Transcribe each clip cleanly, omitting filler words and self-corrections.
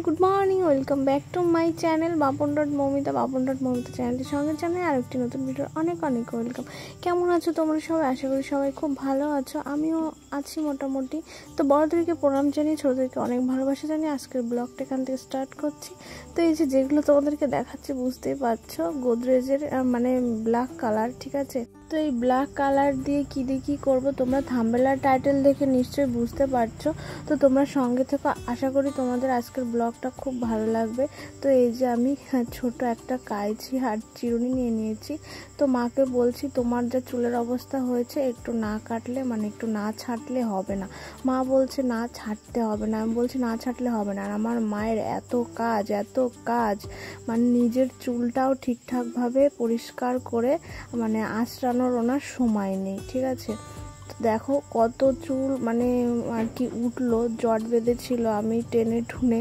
Good morning, welcome back to my channel বাপন.মৌমিতা চ্যানেলটির সঙ্গে জানাই আর একটি নতুন ভিডিও অনেক ওয়েলকাম। কেমন আছো তোমরা সবাই? আশা করি সবাই খুব ভালো আছো, আমিও আছি মোটামুটি। তো বড়দেরকে প্রণাম জানিয়ে ছোটোদেরকে অনেক ভালোবাসা জানিয়ে আজকের ব্লগটা এখান থেকে স্টার্ট করছি। তো এই যেগুলো তোমাদেরকে দেখাচ্ছি বুঝতেই পারছো, গোদরেজের মানে ব্ল্যাক কালার, ঠিক আছে। তো এই ব্ল্যাক কালার দিয়ে কী করবো তোমরা থাম্বনেল আর টাইটেল দেখে নিশ্চয়ই বুঝতে পারছো। তো তোমরা সঙ্গে থেকে আশা করি তোমাদের আজকের ব্লগটা খুব ভালো লাগবে। তো এই যে আমি ছোট একটা কাঁচি আর চিরুনি নিয়ে নিয়েছি। তো মাকে বলছি তোমার যা চুলের অবস্থা হয়েছে একটু না কাটলে মানে একটু না ছাঁটলে হবে না। মা বলছে না ছাঁটতে হবে না, আমি বলছি না ছাঁটলে হবে না। আর আমার মায়ের এত কাজ মানে নিজের চুলটাও ঠিকঠাকভাবে পরিষ্কার করে মানে আঁচড়ানোর ওনার সময় নেই, ঠিক আছে। দেখো কত চুল মানে আর কি উঠলো, জট বেঁধেছিল, আমি টেনে টুনে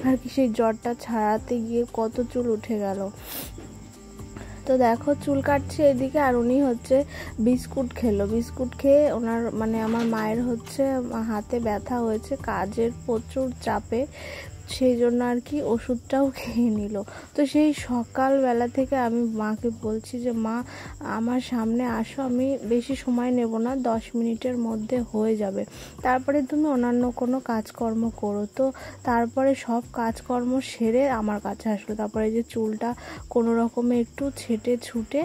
আর কি সেই জটটা ছাড়াতে গিয়ে কত চুল উঠে গেল। তো দেখো চুল কাটছে এদিকে, আর উনি হচ্ছে বিস্কুট খেয়ে ওনার মানে আমার মায়ের হচ্ছে হাতে ব্যথা হয়েছে কাজের প্রচুর চাপে, সেই জন্য আর কি ওষুধটাও খেয়ে নিল। তো সেই সকালবেলা থেকে আমি মাকে বলছি যে মা আমার সামনে আসো, আমি বেশি সময় নেব না, 10 মিনিটের মধ্যে হয়ে যাবে, তারপরে তুমি অন্যান্য কোনো কাজকর্ম করো। তো তারপরে সব কাজকর্ম সেরে আমার কাছে আসলো, তারপরে যে চুলটা কোনো রকমে একটু ছুটে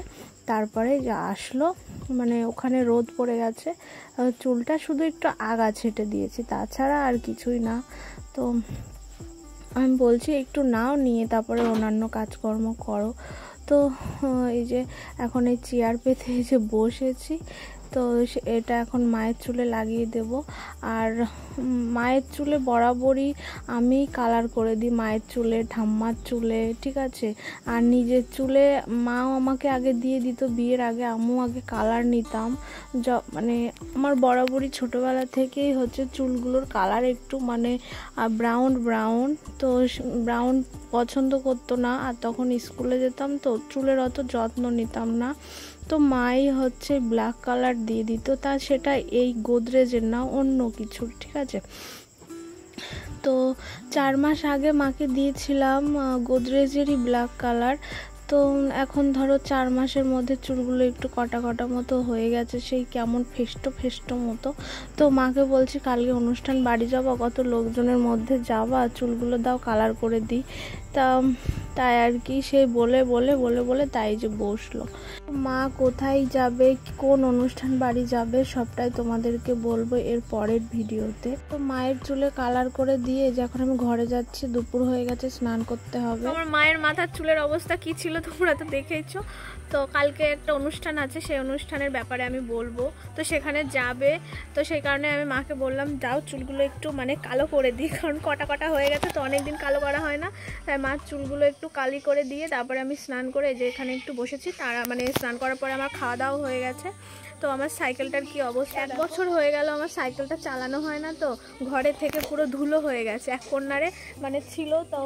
তারপরে যা আসলো, মানে ওখানে রোদ পড়ে গেছে, চুলটা শুধু একটু আগা ছেটে দিয়েছি, তাছাড়া আর কিছুই না। তো আমি বলছি একটু নাও, নিয়ে তারপরে অন্যান্য কাজকর্ম করো। তো এই যে এখন এই চেয়ার পেতে এই যে বসেছি, তো এটা এখন মায়ের চুলে লাগিয়ে দেব। আর মায়ের চুলে বরাবরই আমি কালার করে দিই, মায়ের চুলে, ঠাম্মার চুলে, ঠিক আছে। আর নিজের চুলে মাও আমাকে আগে দিয়ে দিত, বিয়ের আগে আমিও আগে কালার নিতাম। মানে আমার বরাবরই ছোটোবেলা থেকেই হচ্ছে চুলগুলোর কালার একটু মানে ব্রাউন, তো ব্রাউন পছন্দ করতো না, আর তখন স্কুলে যেতাম তো চুলের অত যত্ন নিতাম না, তো মাই হচ্ছে ব্ল্যাক কালার দিয়ে দিত, তা সেটা এই গোদরেজের না অন্য কিছুর, ঠিক আছে। তো 4 মাস আগে মাকে দিয়েছিলাম গোদরেজেরই ব্ল্যাক কালার। তো এখন ধরো 4 মাসের মধ্যে চুলগুলো একটু কটা মতো হয়ে গেছে, সেই কেমন ফেস্টো মতো। তো মাকে বলছি কালকে অনুষ্ঠান বাড়ি যাবা, কত লোকজনের মধ্যে যাবা, চুলগুলো দাও কালার করে দিই। তাই আর কি সেই বলে তাই যে বসলো। মা কোথায় যাবে, কোন অনুষ্ঠান বাড়ি যাবে সবটাই তোমাদেরকে বলবো এর পরের ভিডিওতে। তো মায়ের চুলে কালার করে দিয়ে যখন আমি ঘরে যাচ্ছি, দুপুর হয়ে গেছে, স্নান করতে হবে। আমার মায়ের মাথার চুলের অবস্থা কি ছিল তোমরা তো দেখেইছো। তো কালকে একটা অনুষ্ঠান আছে, সেই অনুষ্ঠানের ব্যাপারে আমি বলবো, তো সেখানে যাবে। তো সেই কারণে আমি মাকে বললাম যাও চুলগুলো একটু মানে কালো করে দিই, কারণ কটা হয়ে গেছে তো অনেকদিন কালো করা হয় না, তাই মার চুলগুলো একটু কালি করে দিয়ে তারপরে আমি স্নান করে যে এখানে একটু বসেছি। তারা মানে স্নান করার পরে আমার খাওয়া দাওয়া হয়ে গেছে। তো আমার সাইকেলটার কি অবস্থা, 1 বছর হয়ে গেল আমার সাইকেলটা চালানো হয় না, তো ঘরে থেকে পুরো ধুলো হয়ে গেছে, এক কর্নারে মানে ছিল। তো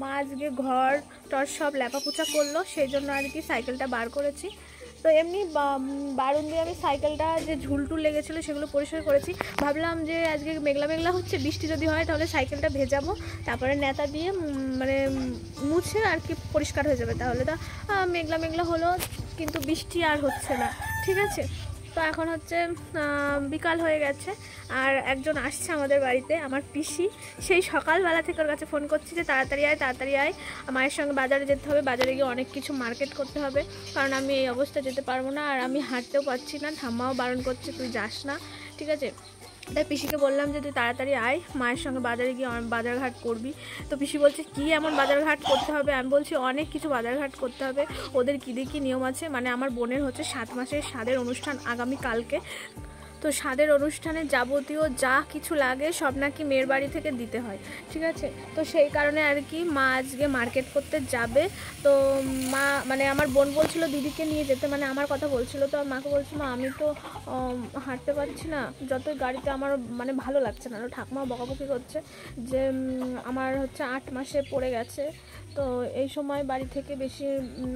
মা আজকে ঘর টর সব ল্যাপাপোছা করলো, সেই জন্য আর কি সাইকেলটা বার করেছি। তো এমনি বারুন দিয়ে আমি সাইকেলটা যে ঝুলটুল লেগেছিলো সেগুলো পরিষ্কার করেছি। ভাবলাম যে আজকে মেঘলা হচ্ছে, বৃষ্টি যদি হয় তাহলে সাইকেলটা ভেজাবো, তারপরে নেতা দিয়ে মানে মুছে আর কি পরিষ্কার হয়ে যাবে। তাহলে তো মেঘলা হলো, কিন্তু বৃষ্টি আর হচ্ছে না, ঠিক আছে। তো এখন হচ্ছে বিকাল হয়ে গেছে, আর একজন আসছে আমাদের বাড়িতে, আমার পিসি। সেই সকালবেলা থেকে ওর কাছে ফোন করছি যে তাড়াতাড়ি আয়, মায়ের সঙ্গে বাজারে যেতে হবে, বাজারে গিয়ে অনেক কিছু মার্কেট করতে হবে, কারণ আমি এই অবস্থা যেতে পারবো না, আর আমি হাঁটতেও পারছি না, ঠাম্মাও বারণ করছে তুই যাস না, ঠিক আছে। তাই পিসিকে বললাম যে তুই তাড়াতাড়ি আয়, মায়ের সঙ্গে বাজারে গিয়ে বাজারঘাট করবি। তো পিসি বলছে কি এমন বাজারঘাট করতে হবে, আমি বলছি অনেক কিছু বাজারঘাট করতে হবে, ওদের কী নিয়ম আছে। মানে আমার বোনের হচ্ছে 7 মাসের স্বাদের অনুষ্ঠান আগামী কালকে, তো স্বাদের অনুষ্ঠানে যাবতীয় যা কিছু লাগে সব নাকি মেয়ের বাড়ি থেকে দিতে হয়, ঠিক আছে। তো সেই কারণে আর কি মা আজকে মার্কেট করতে যাবে। তো মা মানে আমার বোন বলছিল দিদিকে নিয়ে যেতে, মানে আমার কথা বলছিল। তো মাকে বলছি মা আমি তো হাঁটতে পারছি না, যতই গাড়িতে আমার মানে ভালো লাগছে না। ঠাকুমা বকাবকি করছে যে আমার হচ্ছে 8 মাসে পড়ে গেছে, তো এই সময় বাড়ি থেকে বেশি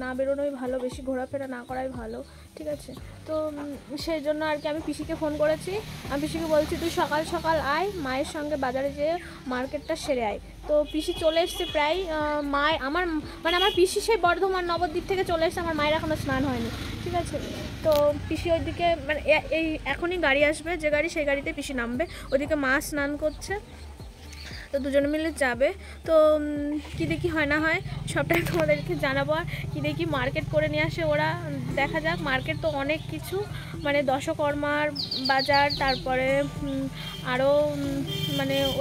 না বেরোনোই ভালো, বেশি ঘোরাফেরা না করাই ভালো, ঠিক আছে। তো সেই জন্য আর কি আমি পিসিকে ফোন করেছি। আমি পিসিকে বলছি তুই সকাল সকাল আয়, মায়ের সঙ্গে বাজারে যেয়ে মার্কেটটা সেরে আয়। তো পিসি চলে এসছে প্রায়। মায় আমার আমার পিসি সেই বর্ধমান নবদ্বীপ থেকে চলে এসছে, আমার মায়ের এখনও স্নান হয়নি, ঠিক আছে। তো পিসি ওইদিকে এই এখনই গাড়ি আসবে, যে গাড়ি সেই গাড়িতে পিসি নামবে। ওইদিকে মা স্নান করছে, তো দুজনে মিলে যাবে। তো কী দেখি হয় না হয় সবটাই তোমাদেরকে জানাবো। আর কী দেখি মার্কেট করে নিয়ে আসে ওরা, দেখা যাক। মার্কেট তো অনেক কিছু, দশকর্মার বাজার, তারপরে আরও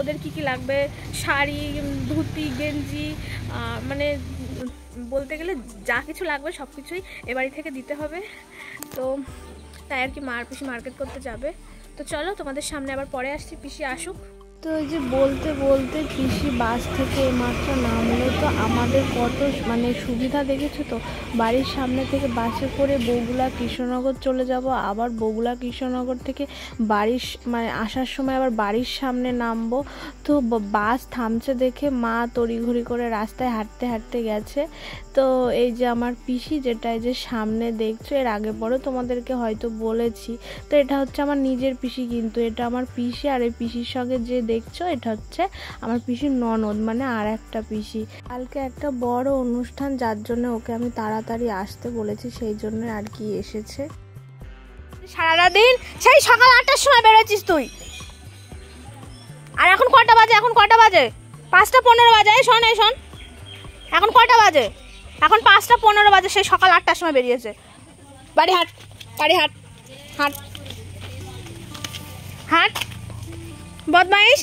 ওদের কি লাগবে, শাড়ি, ধুতি, গেঞ্জি, বলতে গেলে যা কিছু লাগবে সব কিছুই এ বাড়ি থেকে দিতে হবে। তো তাই আর কি পিসি মার্কেট করতে যাবে। তো চলো তোমাদের সামনে আবার পরে আসছি, পিসি আসুক। তো এই যে বলতে বলতে পিসি বাস থেকে এইমাত্র নামলো। তো আমাদের কত সুবিধা দেখেছো তো, বাড়ির সামনে থেকে বাসে করে বগুলা কৃষ্ণনগর চলে যাব, আবার বগুলা কৃষ্ণনগর থেকে বাড়ির আসার সময় আবার বাড়ির সামনে নামবো। তো বাস থামছে দেখে মা তড়িঘড়ি করে রাস্তায় হাঁটতে হাঁটতে গেছে। তো এই যে আমার পিসি, যেটা এই যে সামনে দেখছো, এর আগে পরে তোমাদেরকে হয়তো বলেছি। তো এটা হচ্ছে আমার নিজের পিসি, কিন্তু এটা আমার পিসি। আর এই পিসির সঙ্গে যে দেখছো এটা হচ্ছে আমার পিসির ননদ, আর একটা পিসি। কালকে একটা বড় অনুষ্ঠান, যার জন্য ওকে আমি তাড়াতাড়ি আসতে বলেছি, সেই জন্য আর কি এসেছে। সারা দিন সেই সকাল 8টার সময় বেরোচ্ছিস তুই, আর এখন কটা বাজে? এখন কটা বাজে? 5:15 বাজে। শোন এখন কটা বাজে? এখন 5:15 বাজে। সেই সকাল 8টার সময় বেরিয়েছে। বাড়ি হাট, বাড়ি হাট, হাট হাট, বদমাইশ।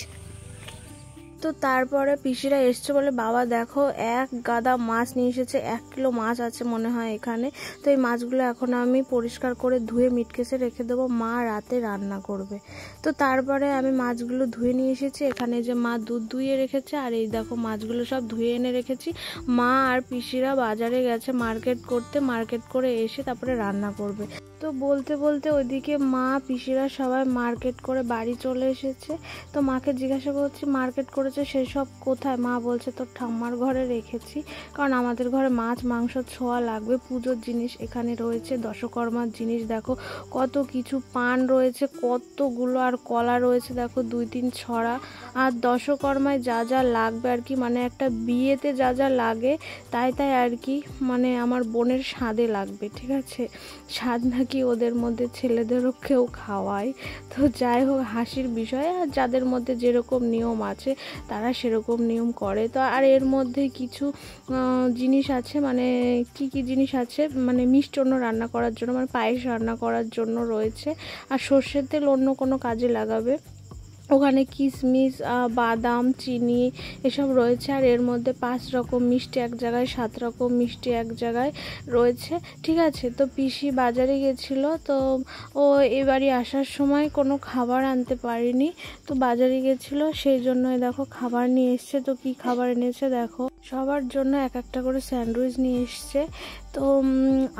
তো তারপরে পিসিরা এসছে বলে, বাবা দেখো এক গাদা মাছ নিয়ে এসেছে, 1 কিলো মাছ আছে মনে হয় এখানে। তো এই মাছগুলো এখন আমি পরিষ্কার করে ধুয়ে মিটকেসে রেখে দেবো, মা রাতে রান্না করবে। তো তারপরে আমি মাছগুলো ধুয়ে নিয়ে এসেছি। এখানে যে মা দুধ ধুয়ে রেখেছে, আর এই দেখো মাছগুলো সব ধুয়ে এনে রেখেছি। মা আর পিসিরা বাজারে গেছে মার্কেট করতে, মার্কেট করে এসে তারপরে রান্না করবে। তো বলতে বলতে ওইদিকে মা পিসিরা সবাই মার্কেট করে বাড়ি চলে এসেছে। তো মাকে জিজ্ঞাসা করছি মার্কেট করেছে সেসব কোথায়? মা বলছে তোর ঠাম্মার ঘরে রেখেছি, কারণ আমাদের ঘরে মাছ মাংস ছোঁয়া লাগবে, পুজোর জিনিস এখানে রয়েছে, দশকর্মার জিনিস দেখো কত কিছু, পান রয়েছে কতগুলো, আর কলা রয়েছে দেখো 2-3 ছড়া। আর দশকর্মায় যা যা লাগবে আর কি, একটা বিয়েতে যা যা লাগে তাই আর কি, আমার বোনের স্বাদে লাগবে, ঠিক আছে। স্বাদ নাকি ওদের মধ্যে ছেলেদেরও কেউ খাওয়ায়। তো যাই হোক, হাসির বিষয়। আর যাদের মধ্যে যেরকম নিয়ম আছে তারা সেরকম নিয়ম করে। তো আর এর মধ্যে কিছু জিনিস আছে, কি কি জিনিস আছে, মিষ্টান্ন রান্না করার জন্য, পায়েস রান্না করার জন্য রয়েছে। আর সর্ষের তেল অন্য কোনো কাজে লাগাবে। ওখানে কিশমিশ, বাদাম, চিনি এসব রয়েছে। আর এর মধ্যে 5 রকম মিষ্টি এক জায়গায়, 7 রকম মিষ্টি এক জায়গায় রয়েছে, ঠিক আছে। তো পিসি বাজারে গেছিলো, তো ও এবারে আসার সময় কোনো খাবার আনতে পারেনি, তো বাজারে গেছিলো, সেই জন্য দেখো খাবার নিয়ে এসছে। তো কি খাবার এনেছে দেখো, সবার জন্য এক একটা করে স্যান্ডউইচ নিয়ে এসছে। তো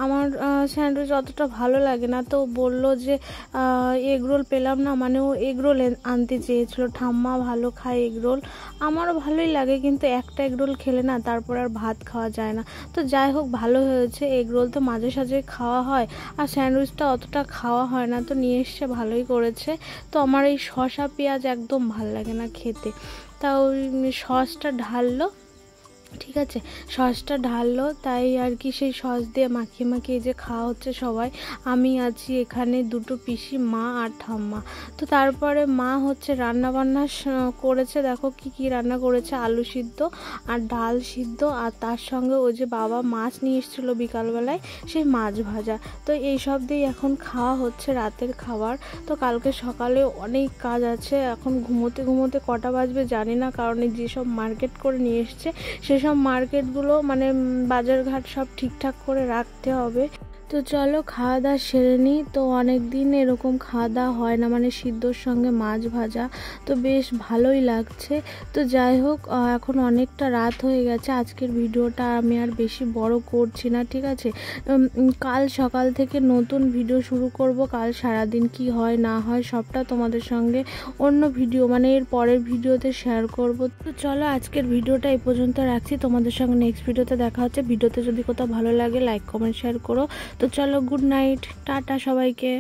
আমার স্যান্ডউইচ অতটা ভালো লাগে না, তো বলল যে এগরোল পেলাম না, ও এগরোল আনতে চেয়েছিল। ঠাম্মা ভালো খায় এগরোল, আমারও ভালোই লাগে, কিন্তু একটা এগরোল খেলে না তারপর আর ভাত খাওয়া যায় না। তো যাই হোক, ভালো হয়েছে, এগরোল তো মাঝে সাঝে খাওয়া হয়, আর স্যান্ডউইচটা অতটা খাওয়া হয় না, তো নিয়ে এসছে, ভালোই করেছে। তো আমার এই শসা পেঁয়াজ একদম ভাল লাগে না খেতে, তা ওই সসটা ঢাললো, ঠিক আছে, সসটা ঢাললো, তাই আর কি সেই সস দিয়ে মাখিয়ে মাখিয়ে যে খাওয়া হচ্ছে সবাই। আমি আছি এখানে, 2টো পিসি, মা আর ঠাম্মা। তো তারপরে মা হচ্ছে রান্না বান্না করেছে, দেখো কি কি রান্না করেছে, আলু সিদ্ধ আর ডাল সিদ্ধ, আর তার সঙ্গে ওই যে বাবা মাছ নিয়ে এসেছিলো বিকালবেলায়, সেই মাছ ভাজা। তো এইসব দিয়েই এখন খাওয়া হচ্ছে রাতের খাবার। তো কালকে সকালে অনেক কাজ আছে, এখন ঘুমোতে ঘুমোতে কটা বাজবে জানি না, কারণ যেসব মার্কেট করে নিয়ে এসছে সেসব মার্কেটগুলো বাজারঘাট সব ঠিকঠাক করে রাখতে হবে। তো তো চলো খাওয়া দাওয়া সেরে নিই। তো অনেক দিন এরকম খাওয়া দাওয়া হয় না, মানে সিদ্ধর সঙ্গে মাছ ভাজা, তো বেশ ভালোই লাগছে। তো যাই হোক, এখন অনেকটা রাত হয়ে গেছে, আজকের ভিডিওটা আমি আর বেশি বড় করছি না, ঠিক আছে। কাল সকাল থেকে নতুন ভিডিও শুরু করব। কাল সারাদিন কি হয় না হয় সবটা তোমাদের সঙ্গে অন্য ভিডিও, মানে এর পরের ভিডিওতে শেয়ার করব। তো চলো আজকের ভিডিওটা এই পর্যন্ত রাখছি, তোমাদের সঙ্গে নেক্সট ভিডিওতে দেখা হচ্ছে। ভিডিওতে যদি কোথাও ভালো লাগে লাইক কমেন্ট শেয়ার করো। তো চলো, গুড নাইট, টাটা সবাইকে।